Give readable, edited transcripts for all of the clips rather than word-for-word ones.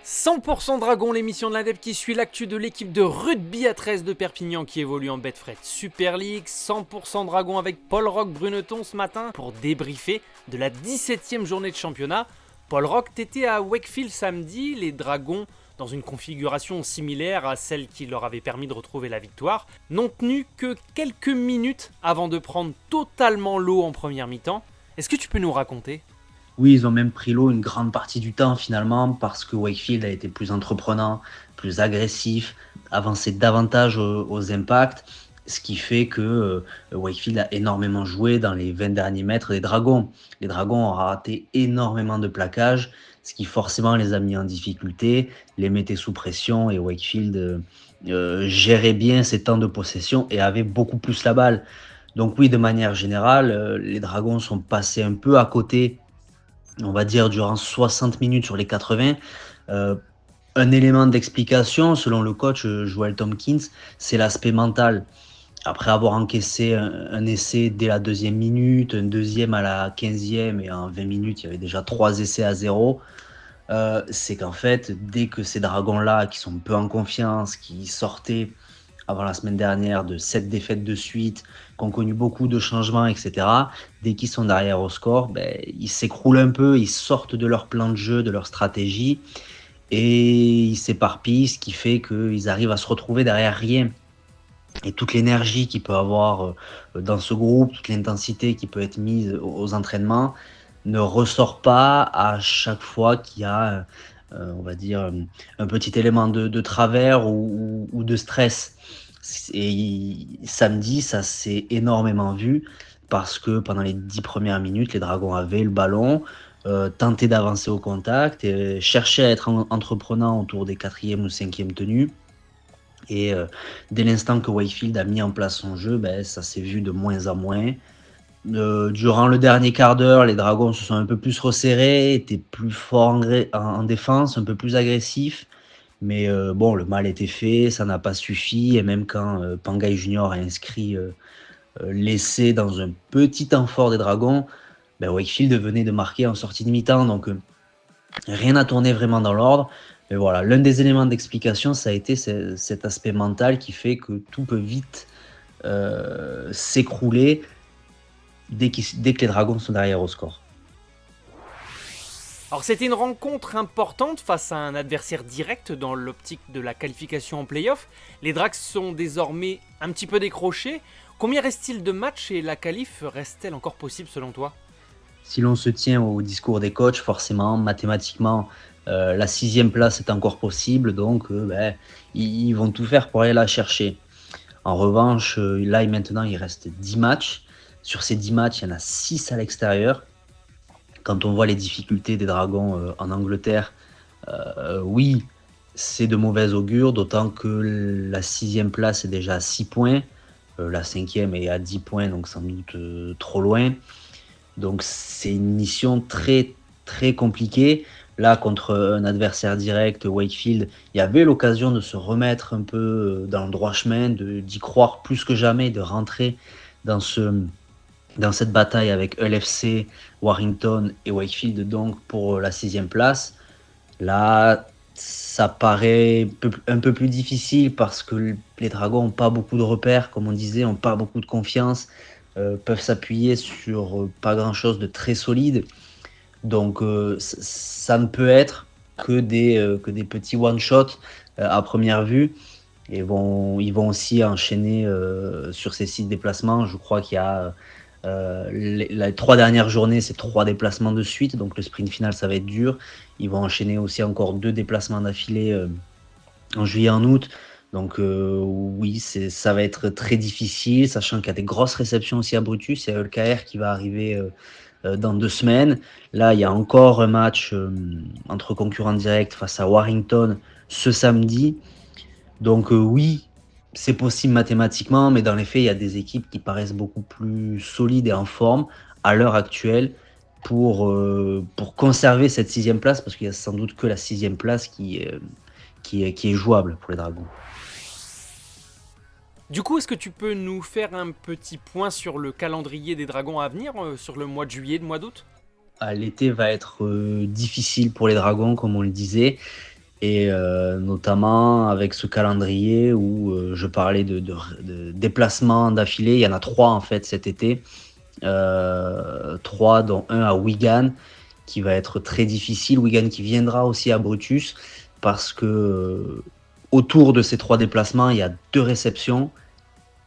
100% Dragon, l'émission de l'Adep qui suit l'actu de l'équipe de rugby à 13 de Perpignan qui évolue en Betfred Super League. 100% Dragon avec Paul Roch Bruneton ce matin pour débriefer de la 17e journée de championnat. Paul Roch, t'étais à Wakefield samedi, les Dragons, dans une configuration similaire à celle qui leur avait permis de retrouver la victoire, n'ont tenu que quelques minutes avant de prendre totalement l'eau en première mi-temps. Est-ce que tu peux nous raconter ? Oui, ils ont même pris l'eau une grande partie du temps finalement parce que Wakefield a été plus entreprenant, plus agressif, avancé davantage aux impacts, ce qui fait que Wakefield a énormément joué dans les 20 derniers mètres des Dragons. Les Dragons ont raté énormément de plaquages, ce qui forcément les a mis en difficulté, les mettait sous pression et Wakefield gérait bien ses temps de possession et avait beaucoup plus la balle. Donc oui, de manière générale, les Dragons sont passés un peu à côté, on va dire, durant 60 minutes sur les 80. Euh, un élément d'explication, selon le coach Joel Tompkins, c'est l'aspect mental. Après avoir encaissé un essai dès la deuxième minute, un deuxième à la 15e, et en 20 minutes, il y avait déjà 3 essais à 0, c'est qu'en fait, dès que ces dragons-là, qui sont peu en confiance, qui sortaient avant la semaine dernière de 7 défaites de suite, qui ont connu beaucoup de changements, etc., dès qu'ils sont derrière au score, ils s'écroulent un peu, ils sortent de leur plan de jeu, de leur stratégie, et ils s'éparpillent, ce qui fait qu'ils arrivent à se retrouver derrière rien. Et toute l'énergie qu'il peut avoir dans ce groupe, toute l'intensité qui peut être mise aux entraînements, ne ressort pas à chaque fois qu'il y a, on va dire, un petit élément de travers ou de stress. Et samedi, ça s'est énormément vu parce que pendant les 10 premières minutes, les Dragons avaient le ballon, tentaient d'avancer au contact, et cherchaient à être entreprenants autour des 4e ou 5e tenues. Et dès l'instant que Wakefield a mis en place son jeu, ça s'est vu de moins en moins. Durant le dernier quart d'heure, les Dragons se sont un peu plus resserrés, étaient plus forts en défense, un peu plus agressifs. Mais bon, le mal était fait, ça n'a pas suffi. Et même quand Pangai Junior a inscrit l'essai dans un petit temps fort des Dragons, Wakefield venait de marquer en sortie de mi-temps. Donc rien n'a tourné vraiment dans l'ordre. Mais voilà, l'un des éléments d'explication, ça a été cet aspect mental qui fait que tout peut vite s'écrouler dès que les Dragons sont derrière au score. Alors c'était une rencontre importante face à un adversaire direct dans l'optique de la qualification en play-off. Les Drags sont désormais un petit peu décrochés. Combien reste-t-il de matchs et la qualif reste-t-elle encore possible selon toi ? Si l'on se tient au discours des coachs, forcément, mathématiquement, la 6e place est encore possible, donc ils vont tout faire pour aller la chercher. En revanche, là maintenant, il reste 10 matchs. Sur ces 10 matchs, il y en a 6 à l'extérieur. Quand on voit les difficultés des Dragons en Angleterre, oui, c'est de mauvais augure, d'autant que la 6e place est déjà à 6 points. La 5e est à 10 points, donc sans doute trop loin. Donc c'est une mission très très compliquée. Là, contre un adversaire direct, Wakefield, il y avait l'occasion de se remettre un peu dans le droit chemin, d'y croire plus que jamais, de rentrer dans, dans cette bataille avec LFC, Warrington et Wakefield, donc pour la 6e place. Là, ça paraît un peu plus difficile parce que les Dragons n'ont pas beaucoup de repères, comme on disait, n'ont pas beaucoup de confiance, peuvent s'appuyer sur pas grand-chose de très solide. Donc ça ne peut être que des petits one-shots à première vue. Et ils vont aussi enchaîner sur ces 6 déplacements. Je crois qu'il y a les 3 dernières journées, c'est 3 déplacements de suite. Donc le sprint final, ça va être dur. Ils vont enchaîner aussi encore 2 déplacements d'affilée en juillet, en août. Donc oui, ça va être très difficile, sachant qu'il y a des grosses réceptions aussi à Brutus. Il y a LKR qui va arriver dans 2 semaines. Là, il y a encore un match entre concurrents directs face à Warrington ce samedi. Donc oui, c'est possible mathématiquement, mais dans les faits, il y a des équipes qui paraissent beaucoup plus solides et en forme à l'heure actuelle pour conserver cette 6e place, parce qu'il y a sans doute que la 6e place qui est jouable pour les Dragons. Du coup, est-ce que tu peux nous faire un petit point sur le calendrier des Dragons à venir, sur le mois de juillet, le mois d'août ? L'été va être difficile pour les Dragons, comme on le disait, et notamment avec ce calendrier où je parlais de déplacements d'affilée. Il y en a 3 en fait cet été, 3 dont un à Wigan qui va être très difficile. Wigan qui viendra aussi à Brutus parce que autour de ces 3 déplacements, il y a 2 réceptions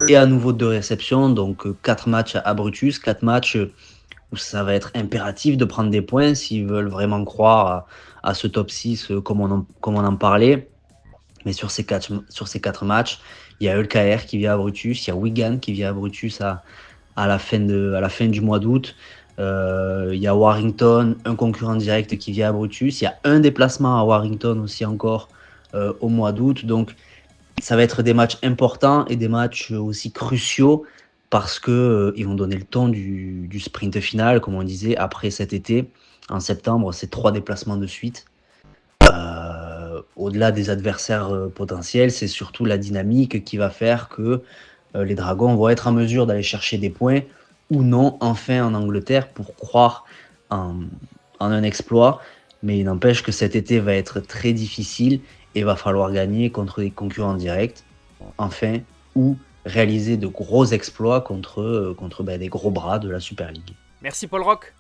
et à nouveau 2 réceptions, donc 4 matchs à Brutus, 4 matchs où ça va être impératif de prendre des points s'ils veulent vraiment croire à ce top 6 comme on en parlait. Mais sur ces 4 matchs, il y a ELKR qui vient à Brutus, il y a Wigan qui vient à Brutus à la fin du mois d'août. Il y a Warrington, un concurrent direct qui vient à Brutus. Il y a un déplacement à Warrington aussi encore au mois d'août. Donc ça va être des matchs importants et des matchs aussi cruciaux parce que ils vont donner le ton du sprint final, comme on disait, après cet été. En septembre, c'est 3 déplacements de suite. Au-delà des adversaires potentiels, c'est surtout la dynamique qui va faire que les Dragons vont être en mesure d'aller chercher des points ou non, enfin en Angleterre, pour croire en, en un exploit. Mais il n'empêche que cet été va être très difficile et va falloir gagner contre des concurrents directs, enfin, ou réaliser de gros exploits contre des gros bras de la Super League. Merci Paul Rock.